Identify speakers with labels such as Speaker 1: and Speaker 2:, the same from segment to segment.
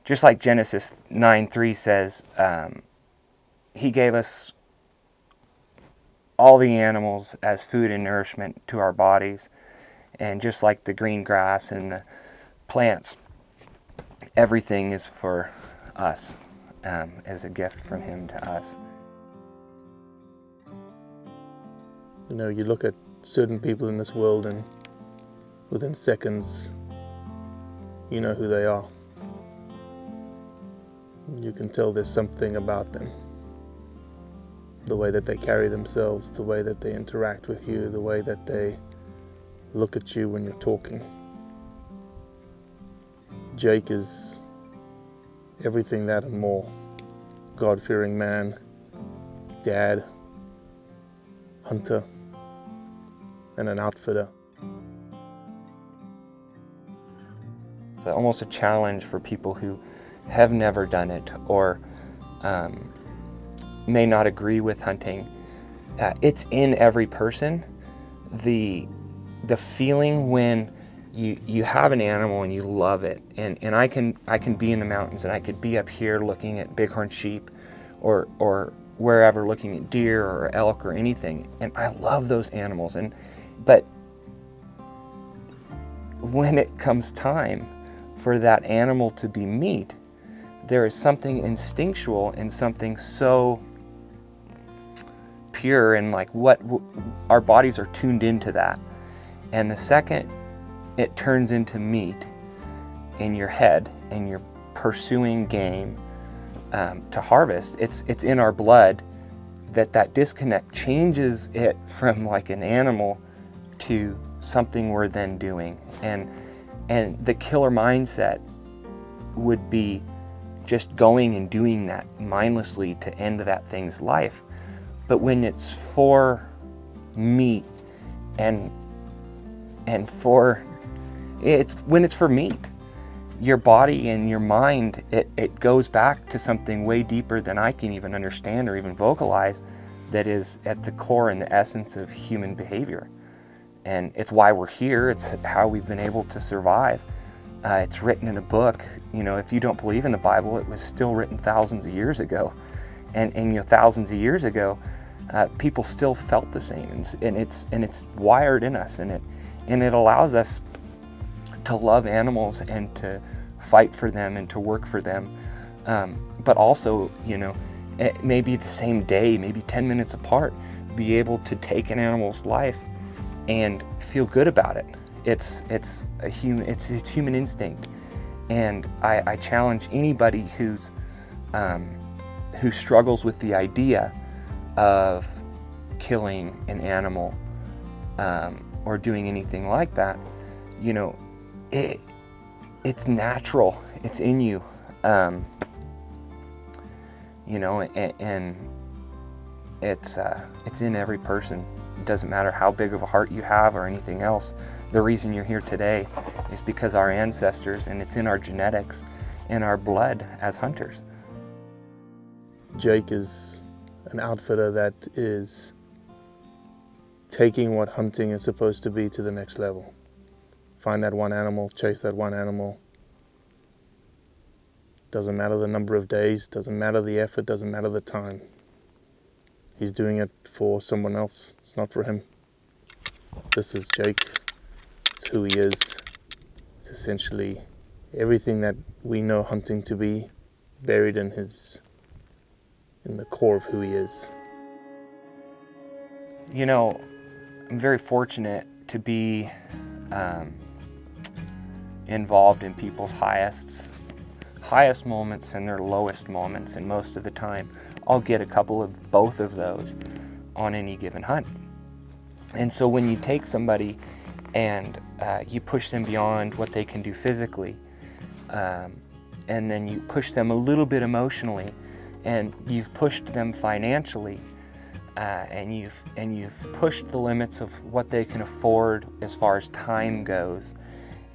Speaker 1: just like Genesis 9:3 says, he gave us all the animals as food and nourishment to our bodies. And just like the green grass and the plants, everything is for us, as a gift from him to us.
Speaker 2: You know, you look at certain people in this world and within seconds, you know who they are. You can tell there's something about them. The way that they carry themselves, the way that they interact with you, the way that they look at you when you're talking. Jake is everything that and more. God-fearing man, dad, hunter, and an outfitter.
Speaker 1: It's almost a challenge for people who have never done it or may not agree with hunting. It's in every person. The feeling when you have an animal and you love it, and I can be in the mountains and I could be up here looking at bighorn sheep or wherever looking at deer or elk or anything, and I love those animals, but when it comes time for that animal to be meat, there is something instinctual and something so pure, and like what our bodies are tuned into that. And the second it turns into meat in your head and you're pursuing game to harvest, it's in our blood that disconnect changes it from like an animal to something we're then doing. And the killer mindset would be just going and doing that mindlessly to end that thing's life. But when it's for meat and when it's for meat, your body and your mind, it goes back to something way deeper than I can even understand or even vocalize, that is at the core and the essence of human behavior. And it's why we're here. It's how we've been able to survive. It's written in a book. You know, if you don't believe in the Bible, it was still written thousands of years ago. And you know, thousands of years ago, people still felt the same, and it's wired in us, and it allows us to love animals and to fight for them and to work for them. But also, you know, it may be the same day, maybe 10 minutes apart, be able to take an animal's life and feel good about it. It's human instinct, and I challenge anybody who struggles with the idea of killing an animal or doing anything like that. You know, it's natural. It's in you. You know, and it's in every person. It doesn't matter how big of a heart you have or anything else. The reason you're here today is because our ancestors, and it's in our genetics and our blood as hunters.
Speaker 2: Jake is an outfitter that is taking what hunting is supposed to be to the next level. Find that one animal, chase that one animal. Doesn't matter the number of days, doesn't matter the effort, doesn't matter the time. He's doing it for someone else. It's not for him. This is Jake. It's who he is. It's essentially everything that we know hunting to be, buried in the core of who he is.
Speaker 1: You know, I'm very fortunate to be involved in people's highest moments and their lowest moments, and most of the time I'll get a couple of both of those on any given hunt. And so when you take somebody and you push them beyond what they can do physically, and then you push them a little bit emotionally, and you've pushed them financially, and you've pushed the limits of what they can afford as far as time goes,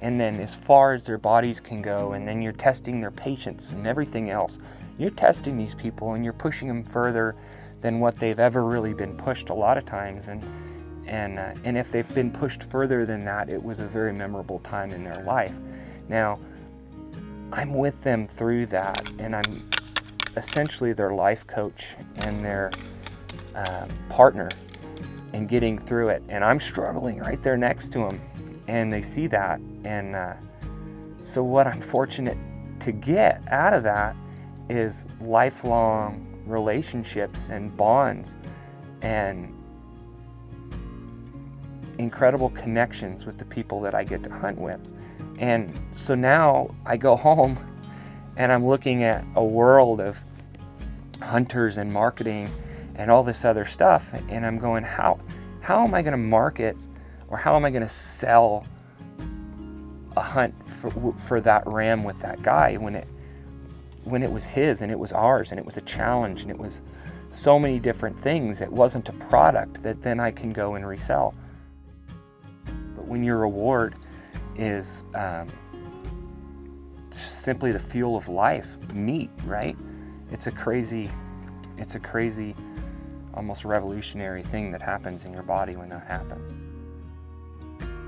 Speaker 1: and then as far as their bodies can go, and then you're testing their patience and everything else. You're testing these people and you're pushing them further than what they've ever really been pushed a lot of times, and if they've been pushed further than that, it was a very memorable time in their life. Now, I'm with them through that, and I'm essentially their life coach and their partner in getting through it. And I'm struggling right there next to them, and they see that. And so what I'm fortunate to get out of that is lifelong relationships and bonds and incredible connections with the people that I get to hunt with. And so now I go home and I'm looking at a world of hunters and marketing and all this other stuff, and I'm going, how am I going to market, or how am I going to sell a hunt for that ram with that guy when it was his and it was ours and it was a challenge and it was so many different things. It wasn't a product that then I can go and resell. But when your reward is simply the fuel of life, meat, right? It's a crazy, almost revolutionary thing that happens in your body when that happens.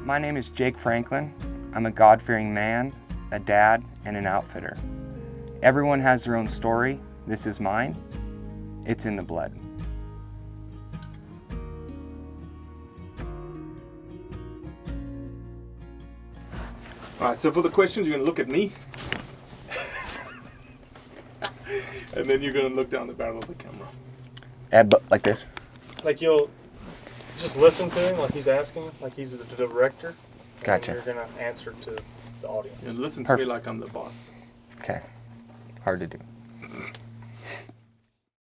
Speaker 1: My name is Jake Franklin. I'm a God-fearing man, a dad, and an outfitter. Everyone has their own story. This is mine. It's in the blood.
Speaker 2: All right, so for the questions, you're going to look at me. And then you're going to look down the barrel of the camera.
Speaker 1: Like this?
Speaker 3: Like you'll just listen to him like he's asking, like he's the director.
Speaker 1: Gotcha.
Speaker 3: And you're going to answer to the audience.
Speaker 2: And listen to
Speaker 1: Perfect.
Speaker 2: me like I'm the boss.
Speaker 1: Okay. Hard to do.